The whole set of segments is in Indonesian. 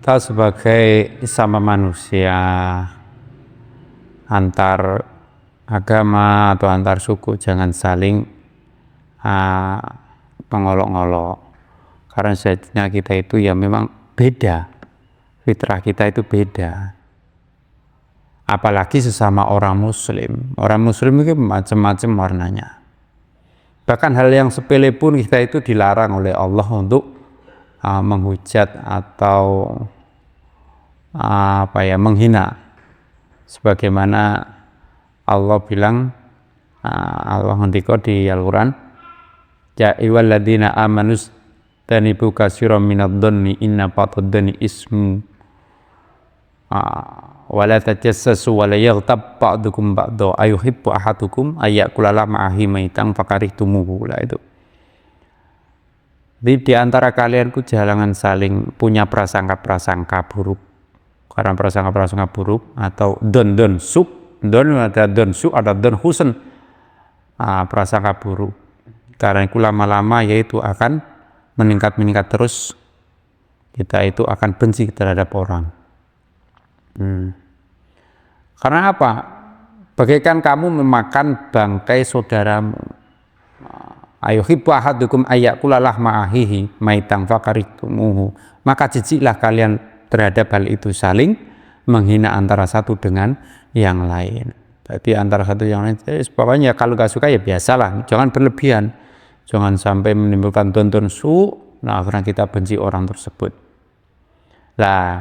kita sebagai sama manusia antar agama atau antar suku jangan saling mengolok-olok, karena sejatinya kita itu ya memang beda, fitrah kita itu beda. Apalagi sesama orang muslim itu macam-macam warnanya. Bahkan hal yang sepele pun kita itu dilarang oleh Allah untuk menghujat atau menghina. Sebagaimana Allah bilang, Allah ngendika di Al-Qur'an, ya ayyuhalladzina amanu tanibu katsiran minadh-dhanni inna ba'dadh-dhanni ismu wala tajassasu wala yaghtab ba'dukum ba'dha ayuhibbu ahadukum ayyakula lahma akhihi maitan fakarihtumuhu. Itu. Jadi di antara kalian jangan saling punya prasangka-prasangka buruk. Karena prasangka-prasangka buruk atau don suk, don ada don suk, ada don husn, prasangka buruk. Karena itu lama-lama yaitu akan meningkat terus. Kita itu akan benci terhadap orang. Karena apa? Bagaikan kamu memakan bangkai saudaramu. Ayuhibbu ahadukum ayyakula lahma akhihi maitan fakarihtumuhu. Maka jijiklah kalian terhadap hal itu, saling menghina antara satu dengan yang lain. Jadi antara satu yang lain, pokoknya kalau gak suka ya biasalah, jangan berlebihan, jangan sampai menimbulkan don su. Nah akhirnya kita benci orang tersebut. Nah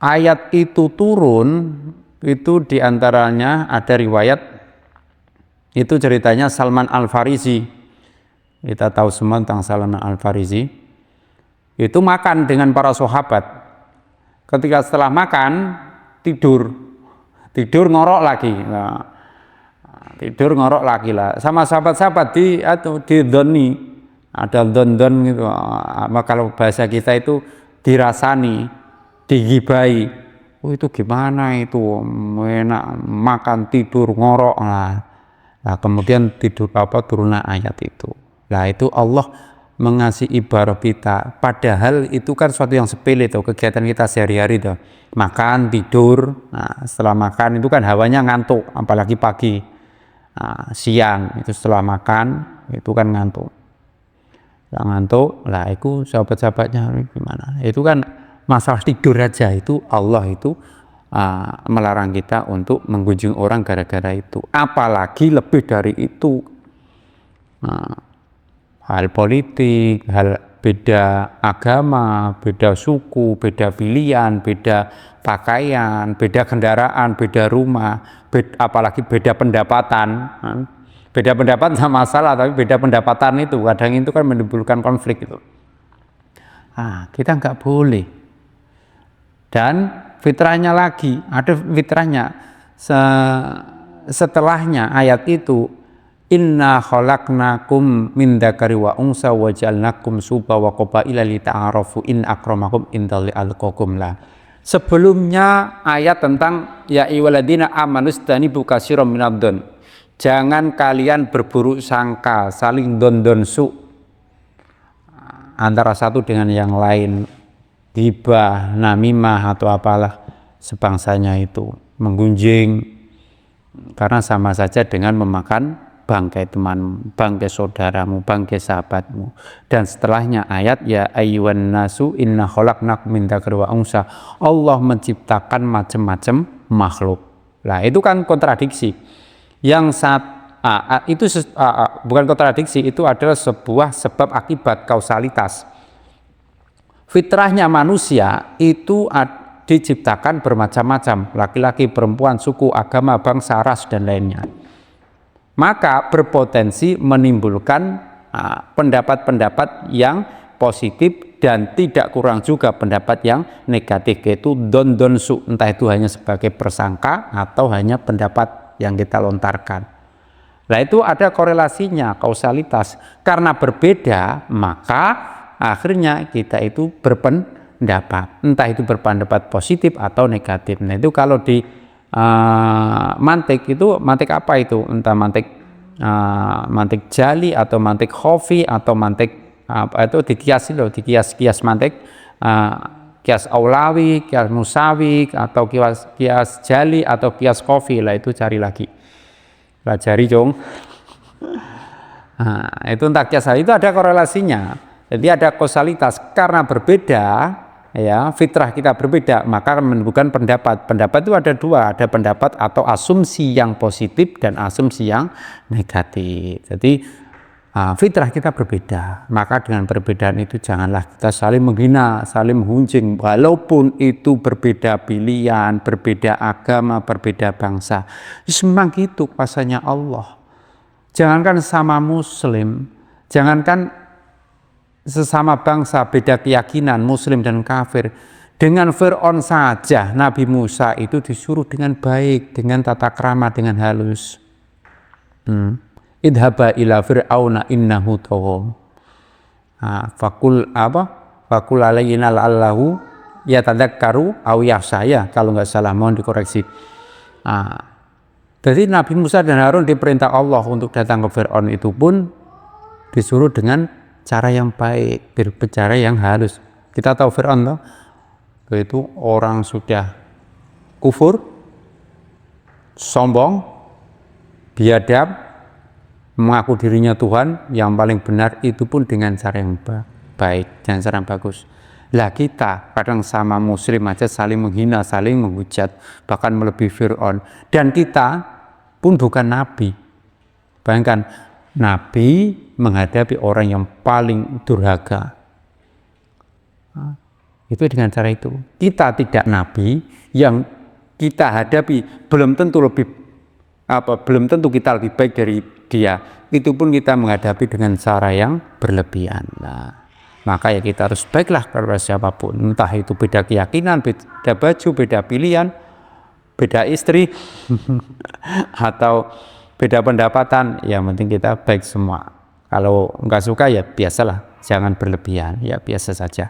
ayat itu turun itu diantaranya ada riwayat, itu ceritanya Salman Al-Farisi. Kita tahu semua tentang Salman Al-Farisi. Itu makan dengan para sahabat. Ketika setelah makan tidur ngorok lagi. Nah, tidur ngorok lagi lah. Sama sahabat-sahabat di doni, ada don gitu. Kalau bahasa kita itu dirasani, digibai. Itu gimana itu? Enak makan tidur ngorok lah. Nah, kemudian turunlah ayat itu. Nah, itu Allah mengasih ibarat kita, padahal itu kan suatu yang sepele tuh, kegiatan kita sehari-hari tuh, makan tidur. Nah, setelah makan itu kan hawanya ngantuk, apalagi pagi, siang itu setelah makan itu kan ngantuk lah. Itu sahabat-sahabatnya gimana, itu kan masalah tidur aja itu Allah itu melarang kita untuk mengunjungi orang gara-gara itu, apalagi lebih dari itu. Hal politik, hal beda agama, beda suku, beda pilihan, beda pakaian, beda kendaraan, beda rumah, apalagi beda pendapatan. Beda pendapat sama masalah, tapi beda pendapatan itu kadang itu kan menimbulkan konflik itu. Kita nggak boleh. Dan fitrahnya lagi, ada fitrahnya setelahnya ayat itu, inna khalaqnakum min dzakari wa unsa wa ja'alnakum syu'uban wa qabaila lita'arafu in akramakum indallahi atqakum. Lah sebelumnya ayat tentang ya ayyuhalladzina amanu istanibu katsiran minadh-dhon, jangan kalian berburuk sangka, saling don su antara satu dengan yang lain, ghibah, namimah atau apalah sebangsanya itu, menggunjing, karena sama saja dengan memakan bangkai temanmu, bangkai saudaramu, bangkai sahabatmu. Dan setelahnya ayat ya ayyuhan nasu inna khalaqnakum min dzakari wa unsa, Allah menciptakan macam-macam makhluk. Lah itu kan kontradiksi. Yang itu bukan kontradiksi, itu adalah sebuah sebab akibat, kausalitas. Fitrahnya manusia itu diciptakan bermacam-macam, laki-laki, perempuan, suku, agama, bangsa, ras dan lainnya. Maka berpotensi menimbulkan pendapat-pendapat yang positif dan tidak kurang juga pendapat yang negatif, yaitu don su, entah itu hanya sebagai persangka atau hanya pendapat yang kita lontarkan. Nah itu ada korelasinya, kausalitas. Karena berbeda maka akhirnya kita itu berpendapat, entah itu berpendapat positif atau negatif. Nah itu kalau di mantik itu, mantik apa itu, entah mantik jali atau mantik khofi atau mantik apa itu dikias mantik kias aulawi, kias musawi, atau kias jali, atau kias kofi lah, itu cari lagi, pelajari jong. Nah, itu entah kias itu ada korelasinya, jadi ada kausalitas karena berbeda. Ya, fitrah kita berbeda, maka menentukan pendapat. Pendapat itu ada dua, ada pendapat atau asumsi yang positif dan asumsi yang negatif. Jadi fitrah kita berbeda, maka dengan perbedaan itu janganlah kita saling menghina, saling menghunjing, walaupun itu berbeda pilihan, berbeda agama, berbeda bangsa. Memang gitu kuasanya Allah. Jangankan sama muslim, jangankan sesama bangsa, beda keyakinan, muslim dan kafir. Dengan Fir'aun saja Nabi Musa itu disuruh dengan baik, dengan tata krama, dengan halus. Idhaba ila fir'auna innahu tagha. Fakul alaina la'allahu yatadzakkaru aw yakhsha, ya kalau nggak salah, mohon dikoreksi. Jadi Nabi Musa dan Harun diperintah Allah untuk datang ke Fir'aun itu pun disuruh dengan cara yang baik, berbicara yang halus. Kita tahu Fir'aun toh, itu orang sudah kufur, sombong, biadab, mengaku dirinya Tuhan yang paling benar, itu pun dengan cara yang baik, dengan cara yang bagus. Lah kita kadang sama muslim aja saling menghina, saling menghujat, bahkan melebihi Fir'aun. Dan kita pun bukan nabi. Bayangkan, nabi menghadapi orang yang paling durhaka. Itu dengan cara itu. Kita tidak nabi, yang kita hadapi belum tentu belum tentu kita lebih baik dari dia. Itu pun kita menghadapi dengan cara yang berlebihan. Nah, maka ya kita harus baiklah kepada siapapun, entah itu beda keyakinan, beda baju, beda pilihan, beda istri, atau beda pendapatan, yang penting kita baik semua. Kalau nggak suka ya biasalah, jangan berlebihan, ya biasa saja.